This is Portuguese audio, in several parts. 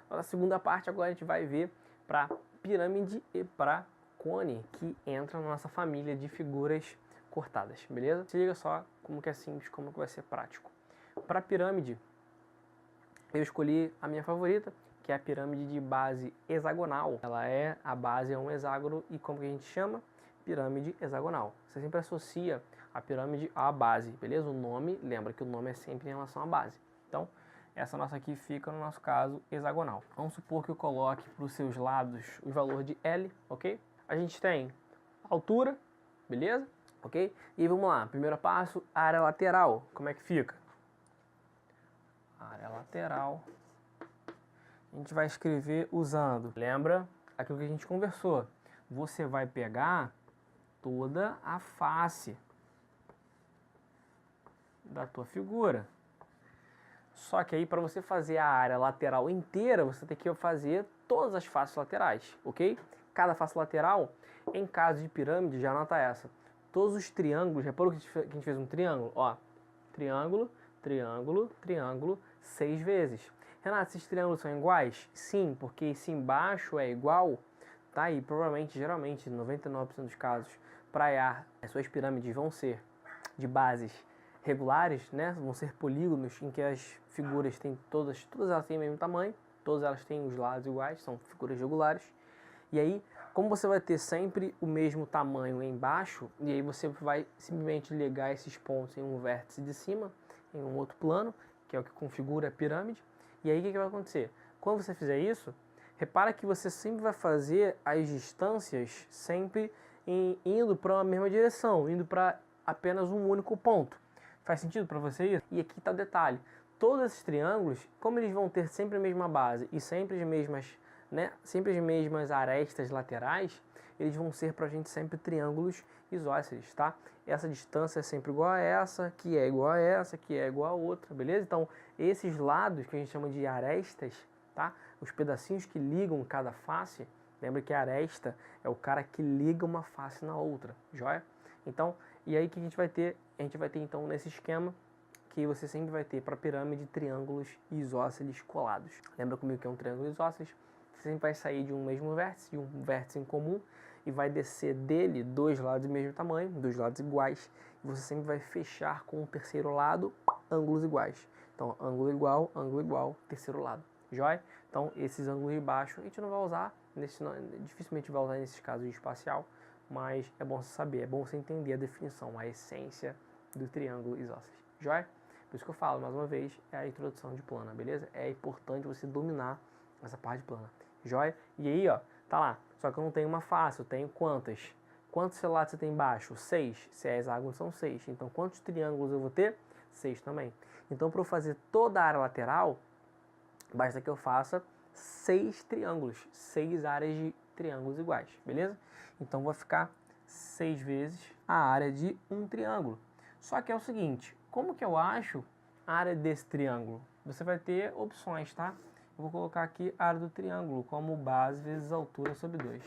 Na segunda parte agora a gente vai ver para pirâmide e para cone, que entra na nossa família de figuras cortadas, beleza? Se liga só como que é simples, como que vai ser prático. Para pirâmide, eu escolhi a minha favorita, que é a pirâmide de base hexagonal. A base é um hexágono e como que a gente chama? Pirâmide hexagonal. Você sempre associa a pirâmide à base, beleza? O nome, lembra que o nome é sempre em relação à base. Então, essa nossa aqui fica, no nosso caso, hexagonal. Vamos supor que eu coloque para os seus lados o valor de L, ok? A gente tem altura, beleza? Ok? E vamos lá, primeiro passo, área lateral. Como é que fica? Área lateral. A gente vai escrever usando, lembra aquilo que a gente conversou. Você vai pegar toda a face da tua figura. Só que aí para você fazer a área lateral inteira, você tem que fazer todas as faces laterais, ok? Cada face lateral, em caso de pirâmide, já anota essa. Todos os triângulos, reparou que a gente fez um triângulo? Ó, triângulo, triângulo, triângulo, 6 vezes. Renato, esses triângulos são iguais? Sim, porque se embaixo é igual, tá aí, provavelmente, geralmente, 99% dos casos, as suas pirâmides vão ser de bases regulares, né? Vão ser polígonos em que as figuras têm todas elas têm o mesmo tamanho, todas elas têm os lados iguais, são figuras regulares. E aí, como você vai ter sempre o mesmo tamanho embaixo, e aí você vai simplesmente ligar esses pontos em um vértice de cima, em um outro plano, que é o que configura a pirâmide. E aí o que vai acontecer? Quando você fizer isso, repara que você sempre vai fazer as distâncias sempre indo para uma mesma direção, indo para apenas um único ponto. Faz sentido para você isso? E aqui está o detalhe. Todos esses triângulos, como eles vão ter sempre a mesma base e sempre as mesmas arestas laterais, eles vão ser para a gente sempre triângulos isósceles, tá? Essa distância é sempre igual a essa, que é igual a essa, que é igual a outra, beleza? Então, esses lados que a gente chama de arestas, tá? Os pedacinhos que ligam cada face, lembra que a aresta é o cara que liga uma face na outra, joia? Então, e aí que a gente vai ter? A gente vai ter então nesse esquema que você sempre vai ter para pirâmide triângulos isósceles colados. Lembra comigo que é um triângulo isósceles? Você sempre vai sair de um mesmo vértice, de um vértice em comum, e vai descer dele dois lados do mesmo tamanho, dois lados iguais, e você sempre vai fechar com o terceiro lado ângulos iguais. Então, ângulo igual, terceiro lado. Joia? Então, esses ângulos de baixo a gente não vai usar, dificilmente vai usar nesses casos de espacial, mas é bom você saber, é bom você entender a definição, a essência do triângulo isósceles. Joia? Por isso que eu falo, mais uma vez, é a introdução de plana, beleza? É importante você dominar essa parte de plana. Joia? E aí, ó, tá lá. Só que eu não tenho uma face, eu tenho quantas? Quantos lados você tem embaixo? 6. Se é hexágono, são 6. Então, quantos triângulos eu vou ter? 6 também. Então, para eu fazer toda a área lateral, basta que eu faça 6 triângulos. 6 áreas de triângulos iguais, beleza? Então, vou ficar 6 vezes a área de um triângulo. Só que é o seguinte, como que eu acho a área desse triângulo? Você vai ter opções, tá? Eu vou colocar aqui a área do triângulo como base vezes altura sobre 2.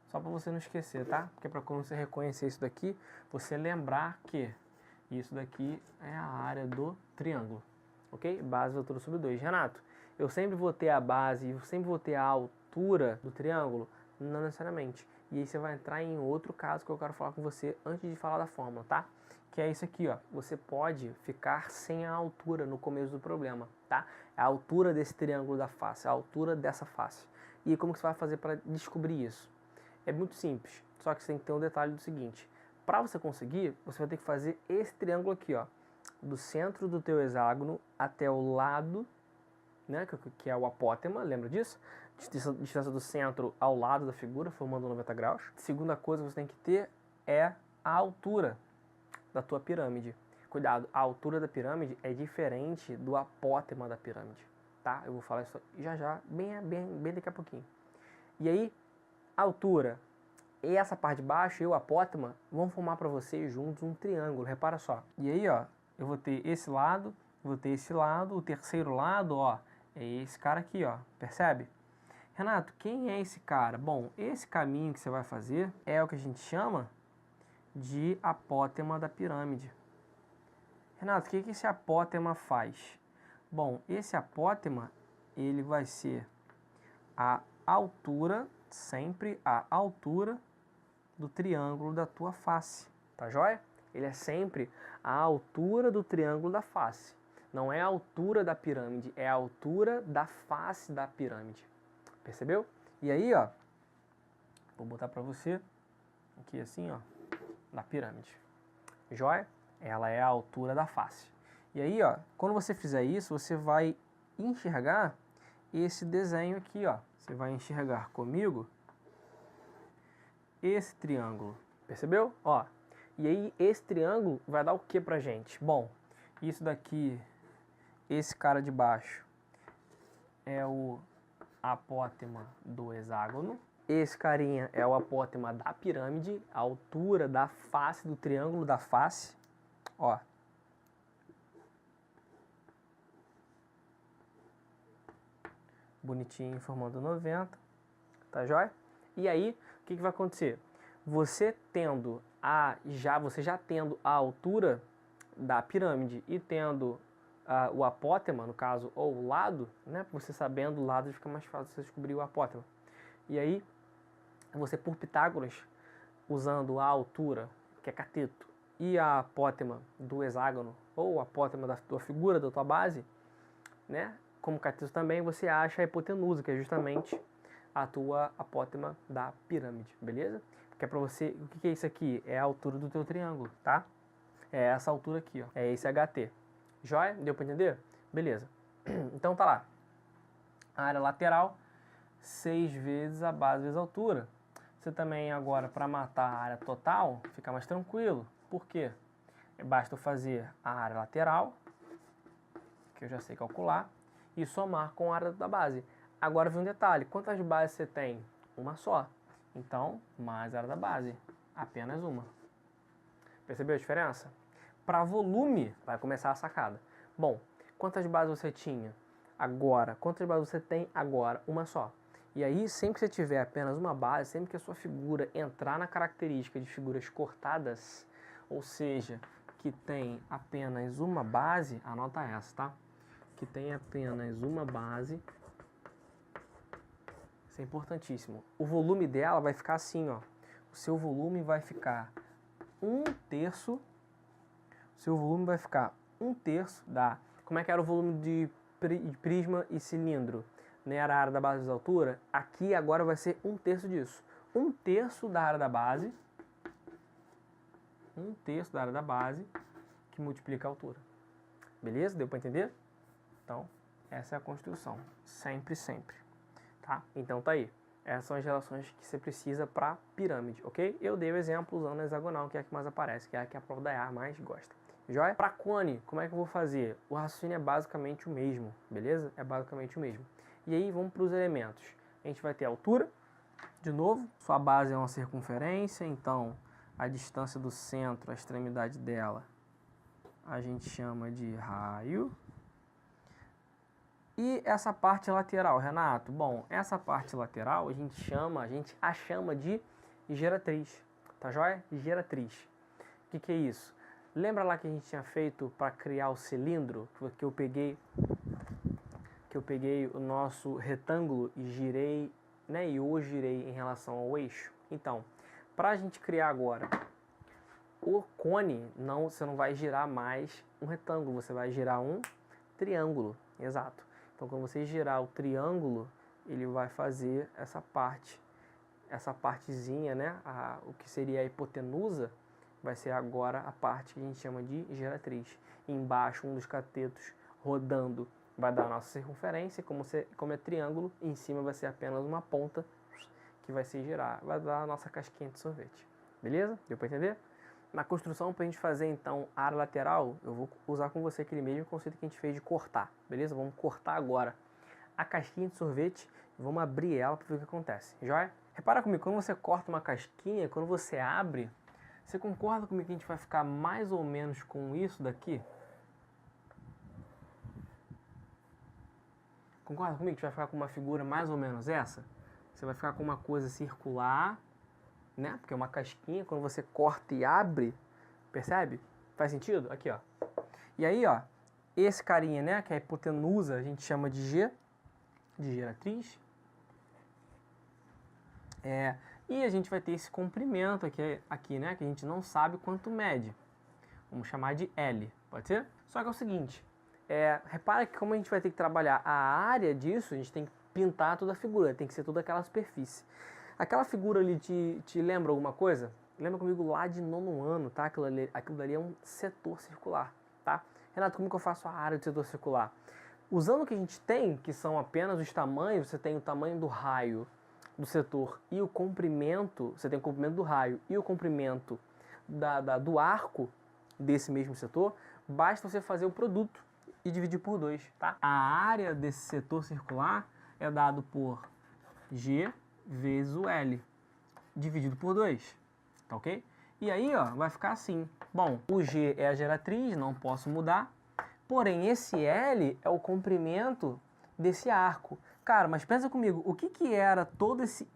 Só para você não esquecer, tá? Porque para quando você reconhecer isso daqui, você lembrar que isso daqui é a área do triângulo. Ok? Base vezes altura sobre 2. Renato, eu sempre vou ter a base, eu sempre vou ter a altura do triângulo? Não necessariamente. E aí você vai entrar em outro caso que eu quero falar com você antes de falar da fórmula, tá? Que é isso aqui, ó. Você pode ficar sem a altura no começo do problema, tá? A altura desse triângulo da face, a altura dessa face. E como que você vai fazer para descobrir isso? É muito simples, só que você tem que ter um detalhe do seguinte. Para você conseguir, você vai ter que fazer esse triângulo aqui, ó. Do centro do teu hexágono até o lado, né, que é o apótema, lembra disso? Distância do centro ao lado da figura, formando 90 graus. Segunda coisa que você tem que ter é a altura da tua pirâmide. Cuidado, a altura da pirâmide é diferente do apótema da pirâmide, tá? Eu vou falar isso já, bem daqui a pouquinho. E aí, a altura e essa parte de baixo e o apótema vão formar para você juntos um triângulo, repara só. E aí, ó, eu vou ter esse lado, vou ter esse lado, o terceiro lado, ó, é esse cara aqui, ó, percebe? Renato, quem é esse cara? Bom, esse caminho que você vai fazer é o que a gente chama de apótema da pirâmide. Renato, o que esse apótema faz? Bom, esse apótema, ele vai ser a altura, sempre a altura do triângulo da tua face, tá joia? Ele é sempre a altura do triângulo da face. Não é a altura da pirâmide, é a altura da face da pirâmide. Percebeu? E aí, ó, vou botar pra você aqui assim, ó, na pirâmide. Joia? Ela é a altura da face. E aí, ó, quando você fizer isso, você vai enxergar esse desenho aqui, ó. Você vai enxergar comigo esse triângulo. Percebeu? Ó. E aí, esse triângulo vai dar o que pra gente? Bom, isso daqui, esse cara de baixo, é o apótema do hexágono. Esse carinha é o apótema da pirâmide, a altura da face do triângulo da face. Ó. Bonitinho, formando 90. Tá joia? E aí, o que vai acontecer? Você já tendo a altura da pirâmide e tendo o apótema, no caso, ou o lado, né? Você sabendo o lado fica mais fácil você descobrir o apótema. E aí, você por Pitágoras, usando a altura, que é cateto, e a apótema do hexágono, ou a apótema da tua figura, da tua base, né? Como cateto também, você acha a hipotenusa, que é justamente a tua apótema da pirâmide, beleza? Porque é pra você, o que é isso aqui? É a altura do teu triângulo, tá? É essa altura aqui, ó. É esse HT. Joia? Deu pra entender? Beleza. Então tá lá. A área lateral, 6 vezes a base vezes a altura. Você também agora, para matar a área total, fica mais tranquilo. Por quê? Basta eu fazer a área lateral, que eu já sei calcular, e somar com a área da base. Agora vem um detalhe, quantas bases você tem? Uma só. Então, mais a área da base, apenas uma. Percebeu a diferença? Para volume, vai começar a sacada. Bom, quantas bases você tinha? Agora, quantas bases você tem agora? Uma só. E aí, sempre que você tiver apenas uma base, sempre que a sua figura entrar na característica de figuras cortadas, ou seja, que tem apenas uma base, anota essa, tá? Que tem apenas uma base, isso é importantíssimo. O volume dela vai ficar assim, ó. O seu volume vai ficar 1/3. O seu volume vai ficar 1/3 da... Como é que era o volume de prisma e cilindro? Né, era a área da base de altura. Aqui agora vai ser 1/3 disso. 1/3 da área da base. 1/3 da área da base que multiplica a altura. Beleza? Deu para entender? Então, essa é a construção. Sempre, sempre. Tá? Então tá aí. Essas são as relações que você precisa para pirâmide, ok? Eu dei o exemplo usando a hexagonal, que é a que mais aparece, que é a que a prova da EAR mais gosta. Joia? Para cone, como é que eu vou fazer? O raciocínio é basicamente o mesmo, beleza? É basicamente o mesmo. E aí vamos para os elementos. A gente vai ter a altura, de novo, sua base é uma circunferência, então a distância do centro, a extremidade dela, a gente chama de raio. E essa parte lateral, Renato? Bom, essa parte lateral a gente a chama de geratriz, tá joia? Geratriz. O que é isso? Lembra lá que a gente tinha feito para criar o cilindro, que eu peguei o nosso retângulo e girei, né? E o girei em relação ao eixo. Então, para a gente criar agora o cone, você não vai girar mais um retângulo, você vai girar um triângulo, exato. Então, quando você girar o triângulo, ele vai fazer essa partezinha, né? O que seria a hipotenusa, vai ser agora a parte que a gente chama de geratriz. Embaixo, um dos catetos rodando vai dar a nossa circunferência, como é triângulo, em cima vai ser apenas uma ponta que vai se girar, vai dar a nossa casquinha de sorvete. Beleza? Deu para entender? Na construção, para a gente fazer então a área lateral, eu vou usar com você aquele mesmo conceito que a gente fez de cortar, beleza? Vamos cortar agora a casquinha de sorvete e vamos abrir ela para ver o que acontece, joia? Repara comigo, quando você corta uma casquinha, quando você abre, você concorda comigo que a gente vai ficar mais ou menos com isso daqui? Concorda comigo que vai ficar com uma figura mais ou menos essa? Você vai ficar com uma coisa circular, né? Porque é uma casquinha, quando você corta e abre, percebe? Faz sentido? Aqui, ó. E aí, ó, esse carinha, né, que é a hipotenusa, a gente chama de G. de geratriz. E a gente vai ter esse comprimento aqui, né? Que a gente não sabe quanto mede. Vamos chamar de L, pode ser? Só que é o seguinte, repara que como a gente vai ter que trabalhar a área disso, a gente tem que pintar toda a figura, tem que ser toda aquela superfície. Aquela figura ali te lembra alguma coisa? Lembra comigo lá de nono ano, tá? Aquilo dali é um setor circular, tá? Renato, como que eu faço a área do setor circular? Usando o que a gente tem, que são apenas os tamanhos, você tem o tamanho do raio do setor e o comprimento, você tem o comprimento do raio e o comprimento do arco desse mesmo setor, basta você fazer o produto e dividir por 2, tá? A área desse setor circular é dado por G vezes o L, dividido por 2, tá ok? E aí, ó, vai ficar assim. Bom, o G é a geratriz, não posso mudar, porém esse L é o comprimento desse arco. Cara, mas pensa comigo, o que era todo esse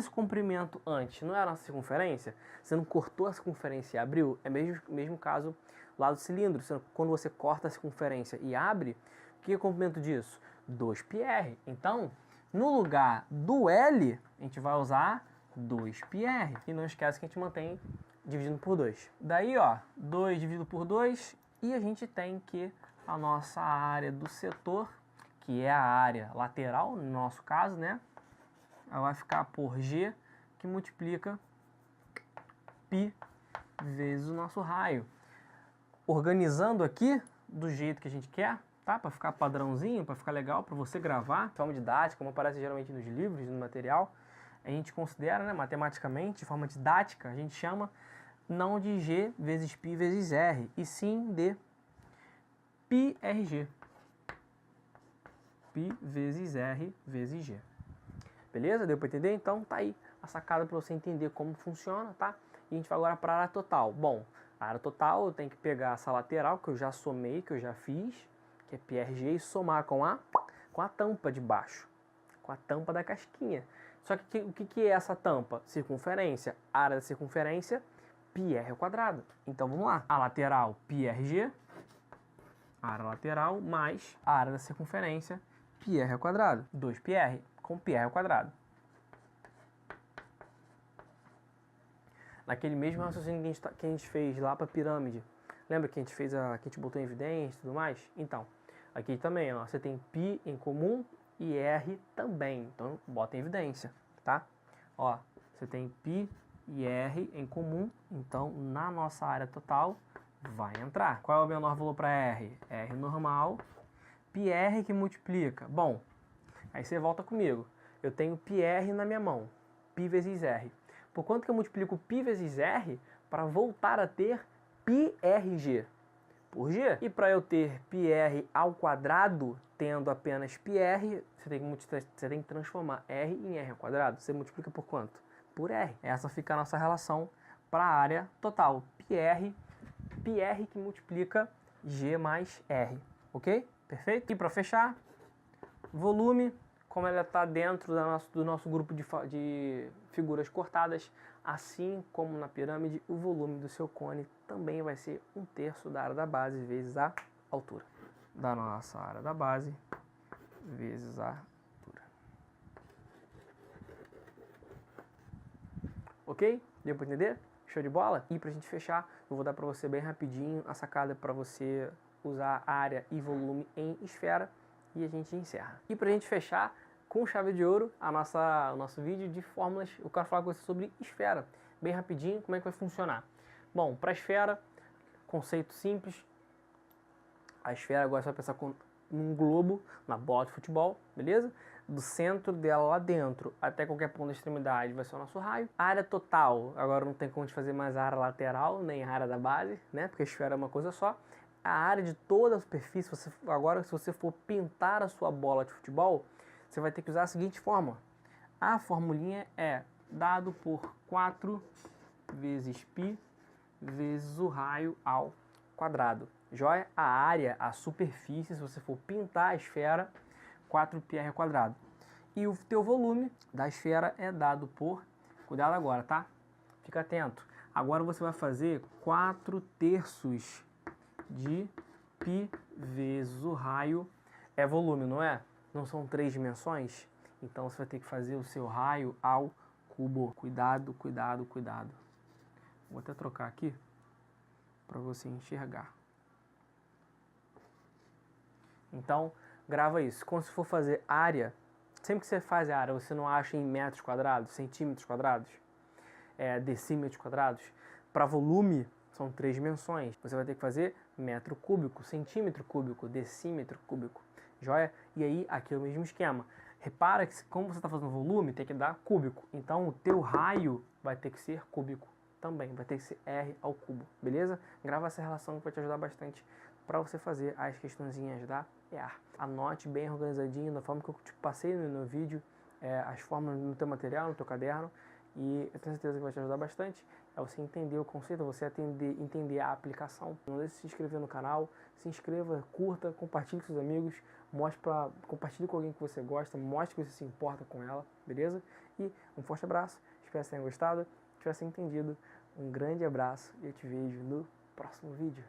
comprimento antes? Não era a circunferência? Você não cortou a circunferência e abriu? É mesmo caso lá do cilindro. Quando você corta a circunferência e abre, o que é o comprimento disso? 2πr. Então, no lugar do L, a gente vai usar 2πr. E não esquece que a gente mantém dividindo por 2. Daí, ó, 2 dividido por 2 e a gente tem que a nossa área do setor, que é a área lateral, no nosso caso, né? Ela vai ficar por G, que multiplica π vezes o nosso raio. Organizando aqui do jeito que a gente quer, tá? Para ficar padrãozinho, para ficar legal, para você gravar, de forma didática, como aparece geralmente nos livros, no material, a gente considera, né, matematicamente, de forma didática, a gente chama não de G vezes π vezes R, e sim de πRG. π vezes R vezes G. Beleza? Deu para entender? Então tá aí a sacada para você entender como funciona, tá? E a gente vai agora para a área total. Bom, a área total eu tenho que pegar essa lateral que eu já somei, que eu já fiz, que é πRG, e somar com a tampa de baixo, com a tampa da casquinha. Só que o que é essa tampa? Circunferência. A área da circunferência, πr ao quadrado. Então vamos lá. A lateral, πRG, a área lateral, mais a área da circunferência, πr ao quadrado. 2πr com πr ao quadrado. Naquele mesmo raciocínio que a gente fez lá para a pirâmide. Lembra que a gente fez que a gente botou em evidência e tudo mais? Então, aqui também, ó, você tem π em comum e r também. Então, bota em evidência, tá? Ó, você tem π e r em comum. Então, na nossa área total, vai entrar. Qual é o menor valor para r? R normal. πr que multiplica. Bom, aí você volta comigo. Eu tenho πr na minha mão. π vezes r. Por quanto que eu multiplico π vezes r para voltar a ter πRG? Por G. E para eu ter πr ao quadrado, tendo apenas πr, você tem que transformar r em r ao quadrado. Você multiplica por quanto? Por r. Essa fica a nossa relação para a área total. πr que multiplica G mais R. Ok? Perfeito? E para fechar, volume, como ela está dentro do nosso grupo de figuras cortadas, assim como na pirâmide, o volume do seu cone também vai ser 1/3 da área da base vezes a altura. Da nossa área da base vezes a altura. Ok? Deu para entender? Show de bola? E para a gente fechar, eu vou dar para você bem rapidinho a sacada para você usar área e volume em esfera e a gente encerra. E para a gente fechar com chave de ouro o nosso vídeo de fórmulas, eu quero falar com você sobre esfera, bem rapidinho, como é que vai funcionar. Bom, para a esfera, conceito simples, a esfera agora você vai pensar num globo, na bola de futebol, beleza? Do centro dela lá dentro até qualquer ponto da extremidade vai ser o nosso raio. A área total, agora não tem como a gente fazer mais a área lateral, nem a área da base, né? Porque a esfera é uma coisa só. A área de toda a superfície, agora se você for pintar a sua bola de futebol, você vai ter que usar a seguinte fórmula. A formulinha é dado por 4 vezes π vezes o raio ao quadrado. Joia? A área, a superfície, se você for pintar a esfera, 4πr ao quadrado. E o teu volume da esfera é dado por, cuidado agora, tá? Fica atento. Agora você vai fazer 4/3 de π vezes o raio, é volume, não é? não são 3 dimensões? Então você vai ter que fazer o seu raio ao cubo. Cuidado, cuidado, cuidado. Vou até trocar aqui para você enxergar. Então, grava isso. Quando você for fazer área, sempre que você faz a área, você não acha em metros quadrados, centímetros quadrados, decímetros quadrados. Para volume, são 3 dimensões. Você vai ter que fazer metro cúbico, centímetro cúbico, decímetro cúbico. Joia? E aí, aqui é o mesmo esquema. Repara que como você está fazendo volume, tem que dar cúbico. Então, o teu raio vai ter que ser cúbico também. Vai ter que ser R ao cubo. Beleza? Grava essa relação que vai te ajudar bastante para você fazer as questõezinhas da EAR. Anote bem organizadinho, da forma que eu te passei no vídeo, as fórmulas no teu material, no teu caderno. E eu tenho certeza que vai te ajudar bastante. É você entender o conceito, você entender a aplicação. Não deixe de se inscrever no canal, se inscreva, curta, compartilhe com seus amigos, compartilhe com alguém que você gosta, mostre que você se importa com ela, beleza? E um forte abraço, espero que tenham gostado, tivesse entendido. Um grande abraço e eu te vejo no próximo vídeo.